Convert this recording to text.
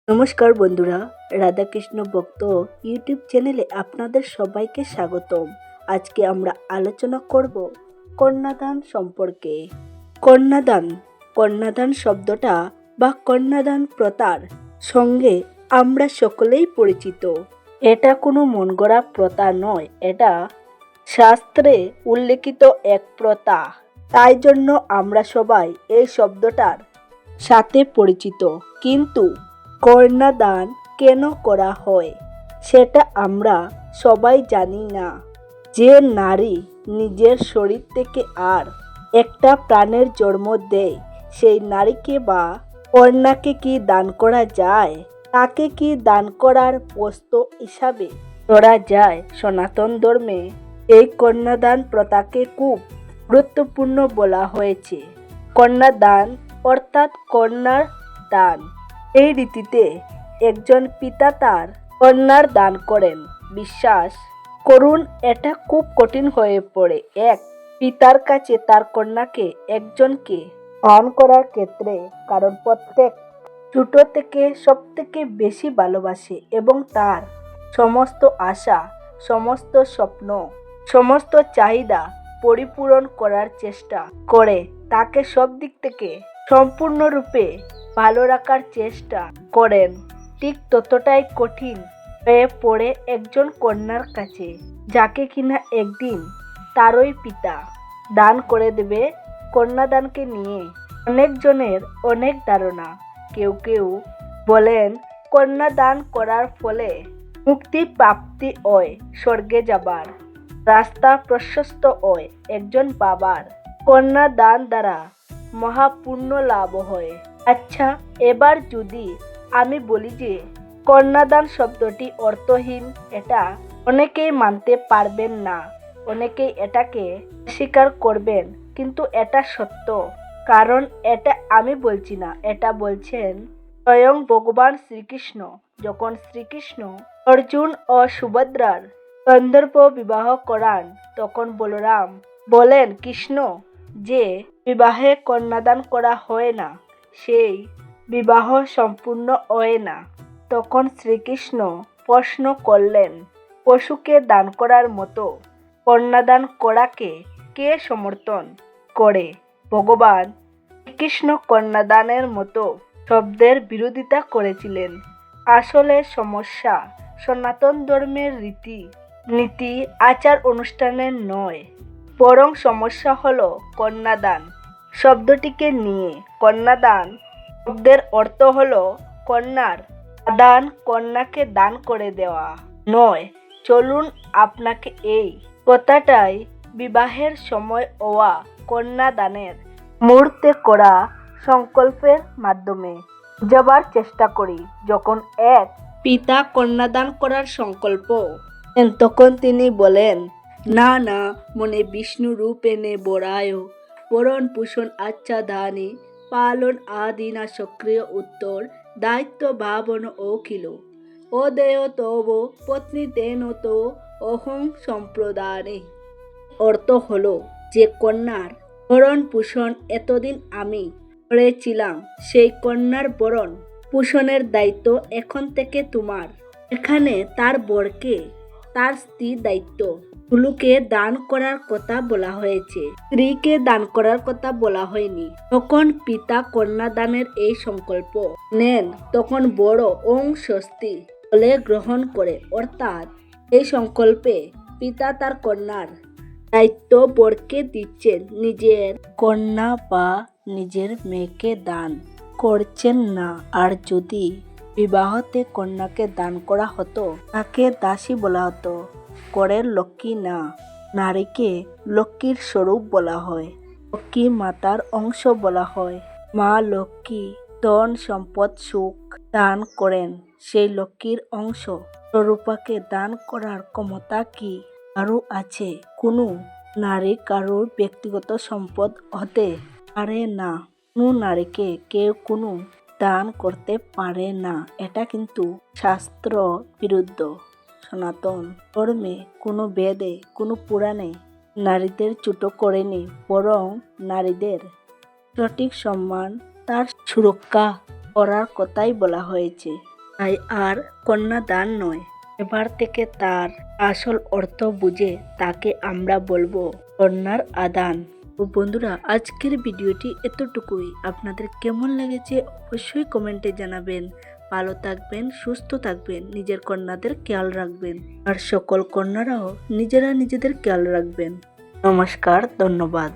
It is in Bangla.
নমস্কার বন্ধুরা, রাধাকৃষ্ণ ভক্ত ইউটিউব চ্যানেলে আপনাদের সবাইকে স্বাগতম। আজকে আমরা আলোচনা করব কন্যাদান সম্পর্কে। কন্যাদান শব্দটা বা কন্যাদান প্রথার সঙ্গে আমরা সকলেই পরিচিত। এটা কোনো মন গড়া প্রথা নয়, এটা শাস্ত্রে উল্লেখিত এক প্রথা। তাই জন্য আমরা সবাই এই শব্দটার সাথে পরিচিত। কিন্তু কন্যাদান কেন করা হয় সেটা আমরা সবাই জানি না। যে নারী নিজের শরীর থেকে আর একটা প্রাণের জন্ম দেয়, সেই নারীকে বা কন্যাকে কি দান করা যায়? তাকে কি দান করার বস্তু হিসাবে ধরা যায়? সনাতন ধর্মে এই কন্যাদান প্রথাকে খুব গুরুত্বপূর্ণ বলা হয়েছে। কন্যাদান অর্থাৎ কন্যার দান। এই রীতিতে একজন পিতা তার কন্যার দান করেন। বিশ্বাস করুন, এটা খুব কঠিন হয়ে পড়ে এক পিতার কাছে তার কন্যাকে একজনকে দান করার ক্ষেত্রে, কারণ প্রত্যেক ছোট থেকে সব থেকে বেশি ভালোবাসে এবং তার সমস্ত আশা, সমস্ত স্বপ্ন, সমস্ত চাহিদা পরিপূরণ করার চেষ্টা করে। তাকে সব দিক থেকে সম্পূর্ণরূপে ভালো রাখার চেষ্টা করেন। ঠিক ততটাই কঠিন হয়ে পড়ে একজন কন্যার কাছে, যাকে কিনা একদিন তারই পিতা দান করে দেবে। কন্যাদানকে নিয়ে অনেকজনের অনেক ধারণা। কেউ কেউ বলেন কন্যাদান করার ফলে মুক্তি প্রাপ্তি হয়, স্বর্গে যাবার রাস্তা প্রশস্ত হয়। একজন বাবার কন্যাদান দ্বারা মহাপুণ্য লাভ হয়। আচ্ছা, এবার যদি আমি বলি যে কন্যাদান শব্দটি অর্থহীন, এটা অনেকেই মানতে পারবেন না, অনেকেই এটাকে স্বীকার করবেন, কিন্তু এটা সত্য। কারণ এটা আমি বলছি না, এটা বলছেন স্বয়ং ভগবান শ্রীকৃষ্ণ। যখন শ্রীকৃষ্ণ অর্জুন ও সুভদ্রার গন্ধর্ব বিবাহ করান, তখন বলরাম বলেন কৃষ্ণ, যে বিবাহে কন্যাদান করা হয় না, সেই বিবাহ সম্পূর্ণ হয় না। তখন শ্রীকৃষ্ণ প্রশ্ন করলেন, পশুকে দান করার মতো কন্যাদান করাকে কে সমর্থন করে? ভগবান শ্রীকৃষ্ণ কন্যাদানের মতো শব্দের বিরোধিতা করেছিলেন। আসলে সমস্যা সনাতন ধর্মের রীতি নীতি আচার অনুষ্ঠানের নয়, বরং সমস্যা হলো কন্যাদান শব্দটিকে নিয়ে। কন্যাদান শব্দের অর্থ হলো কন্যার আদান, কন্যাকে দান করে দেওয়া নয়। চলুন আপনাকে এই কথাটাই বিবাহের সময় হওয়া কন্যাদানের মুহূর্তে করা সংকল্পের মাধ্যমে বোঝাবার চেষ্টা করি। যখন এক পিতা কন্যাদান করার সংকল্প নেন, তখন তিনি বলেন, না না মনে বিষ্ণু রূপ এনে বরায় বরণ পোষণ আচ্ছাদানে পালন আদিনা সক্রিয় উত্তর দায়িত্ব ভাবন অখিল ও দেয় তব পত্নী তেন তো অহং সম্প্রদানে। অর্থ হলো, যে কন্যার ভরণ পোষণ এতদিন আমি করেছিলাম, সেই কন্যার ভরণ পোষণের দায়িত্ব এখন থেকে তোমার। এখানে তার বরকে, তার স্ত্রীর দায়িত্ব গুলোকে দান করার কথা বলা হয়েছে, স্ত্রীকে দান করার কথা বলা হয়নি। তখন পিতা কন্যাদানের এই সংকল্প নেন, তখন বড় ওং স্বস্তি বলে গ্রহণ করে। অর্থাৎ এই সংকল্পে পিতা তার কন্যার দায়িত্ব বরকে দিচ্ছেন, নিজের কন্যা বা নিজের মেয়েকে দান করছেন না। আর যদি বিবাহতে কন্যাকে দান করা হতো, তাকে দাসী বলা হতো, করের লক্ষ্মী না। নারীকে লক্ষ্মীর স্বরূপ বলা হয়, লক্ষ্মী মাতার অংশ বলা হয়। মা লক্ষ্মী ধন সম্পদ সুখ দান করেন, সেই লক্ষ্মীর অংশ স্বরূপাকে দান করার ক্ষমতা কি কারো আছে? কোনো নারী কারোর ব্যক্তিগত সম্পদ হতে পারে না। কোনো নারীকে কেউ কোনো দান করতে পারে না, এটা কিন্তু শাস্ত্র বিরুদ্ধ। সনাতন ধর্মে কোনো বেদে, কোনো পুরাণে নারীদের ছোট করেনি, বরং নারীদের সঠিক সম্মান, তার সুরক্ষা করার কথাই বলা হয়েছে। তাই আর কন্যাদান নয়, এবার থেকে তার আসল অর্থ বুঝে তাকে আমরা বলবো কন্যার আদান। তো বন্ধুরা, আজকের ভিডিওটি এতটুকুই। আপনাদের কেমন লেগেছে অবশ্যই কমেন্টে জানাবেন। ভালো থাকবেন, সুস্থ থাকবেন, নিজের কন্যাদের খেয়াল রাখবেন, আর সকল কন্যারাও নিজেরা নিজেদের খেয়াল রাখবেন। নমস্কার, ধন্যবাদ।